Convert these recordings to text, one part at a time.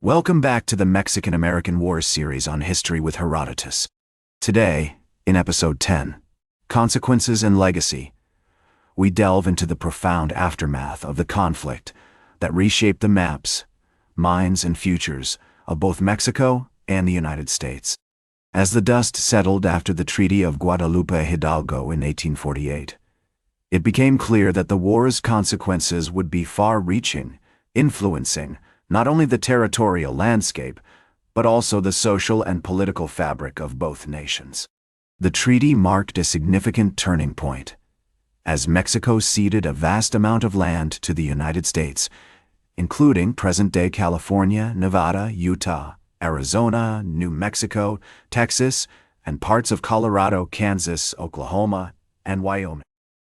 Welcome back to the Mexican-American Wars series on History with Herodotus. Today, in Episode 10, Consequences and Legacy, we delve into the profound aftermath of the conflict that reshaped the maps, minds, and futures of both Mexico and the United States. As the dust settled after the Treaty of Guadalupe Hidalgo in 1848, it became clear that the war's consequences would be far-reaching, influencing not only the territorial landscape, but also the social and political fabric of both nations. The treaty marked a significant turning point, as Mexico ceded a vast amount of land to the United States, including present-day California, Nevada, Utah, Arizona, New Mexico, Texas, and parts of Colorado, Kansas, Oklahoma, and Wyoming.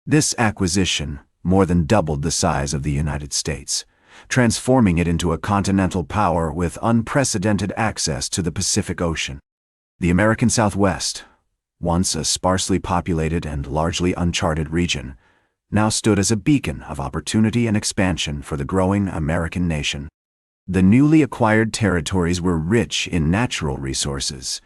This acquisition more than doubled the size of the United States, transforming it into a continental power with unprecedented access to the Pacific Ocean. The American Southwest, once a sparsely populated and largely uncharted region, now stood as a beacon of opportunity and expansion for the growing American nation. The newly acquired territories were rich in natural resources,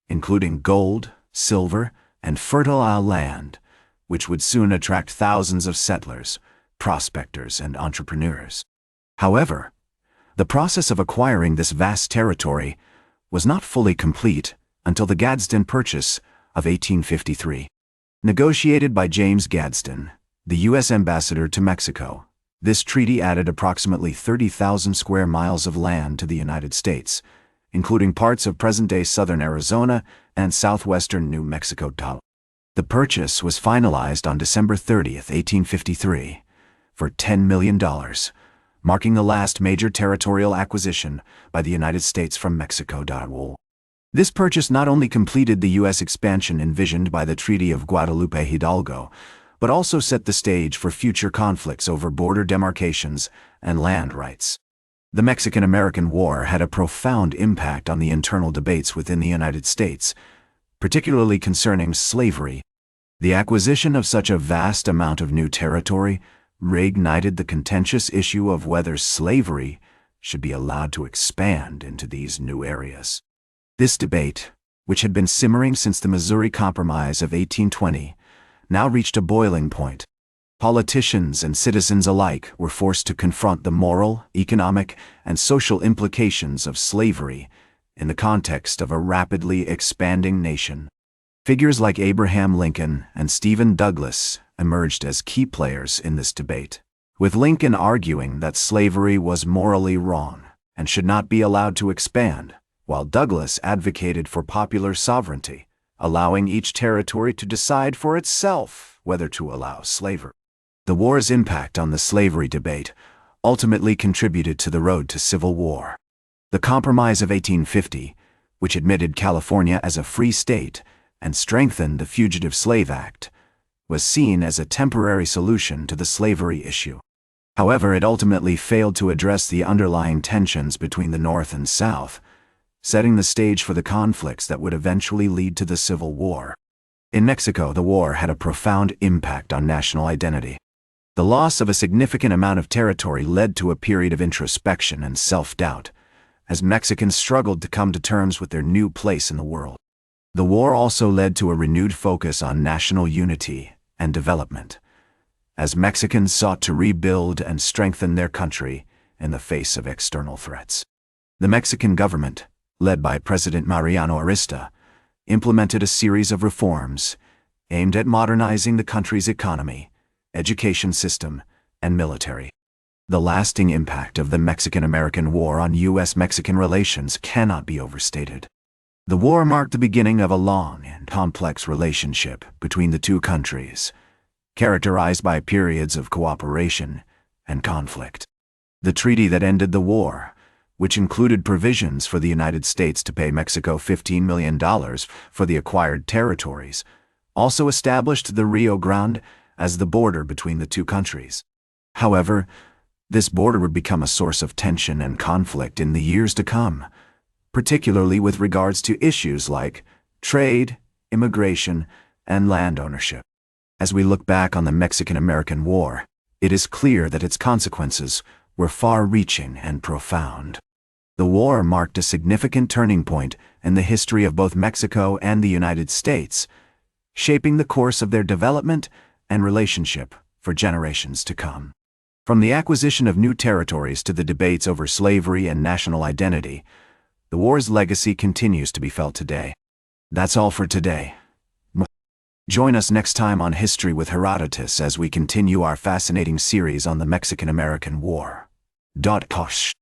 including gold, silver, and fertile land, which would soon attract thousands of settlers, prospectors, and entrepreneurs. However, the process of acquiring this vast territory was not fully complete until the Gadsden Purchase of 1853. Negotiated by James Gadsden, the U.S. ambassador to Mexico, this treaty added approximately 30,000 square miles of land to the United States, including parts of present-day southern Arizona and southwestern New Mexico. The purchase was finalized on December 30, 1853, for $10 million, marking the last major territorial acquisition by the United States from Mexico. This purchase not only completed the U.S. expansion envisioned by the Treaty of Guadalupe Hidalgo, but also set the stage for future conflicts over border demarcations and land rights. The Mexican-American War had a profound impact on the internal debates within the United States, particularly concerning slavery. The acquisition of such a vast amount of new territory reignited the contentious issue of whether slavery should be allowed to expand into these new areas. This debate, which had been simmering since the Missouri Compromise of 1820, now reached a boiling point. Politicians and citizens alike were forced to confront the moral, economic, and social implications of slavery in the context of a rapidly expanding nation. Figures like Abraham Lincoln and Stephen Douglas emerged as key players in this debate, with Lincoln arguing that slavery was morally wrong and should not be allowed to expand, while Douglas advocated for popular sovereignty, allowing each territory to decide for itself whether to allow slavery. The war's impact on the slavery debate ultimately contributed to the road to civil war. The Compromise of 1850, which admitted California as a free state and strengthened the Fugitive Slave Act, was seen as a temporary solution to the slavery issue. However, it ultimately failed to address the underlying tensions between the North and South, setting the stage for the conflicts that would eventually lead to the Civil War. In Mexico, the war had a profound impact on national identity. The loss of a significant amount of territory led to a period of introspection and self-doubt, as Mexicans struggled to come to terms with their new place in the world. The war also led to a renewed focus on national unity and development, as Mexicans sought to rebuild and strengthen their country in the face of external threats. The Mexican government, led by President Mariano Arista, implemented a series of reforms aimed at modernizing the country's economy, education system, and military. The lasting impact of the Mexican-American War on U.S.-Mexican relations cannot be overstated. The war marked the beginning of a long and complex relationship between the two countries, characterized by periods of cooperation and conflict. The treaty that ended the war, which included provisions for the United States to pay Mexico $15 million for the acquired territories, also established the Rio Grande as the border between the two countries. However, this border would become a source of tension and conflict in the years to come, particularly with regards to issues like trade, immigration, and land ownership. As we look back on the Mexican-American War, it is clear that its consequences were far-reaching and profound. The war marked a significant turning point in the history of both Mexico and the United States, shaping the course of their development and relationship for generations to come. From the acquisition of new territories to the debates over slavery and national identity, the war's legacy continues to be felt today. That's all for today. Join us next time on History with Herodotus as we continue our fascinating series on the Mexican-American War. Kosh.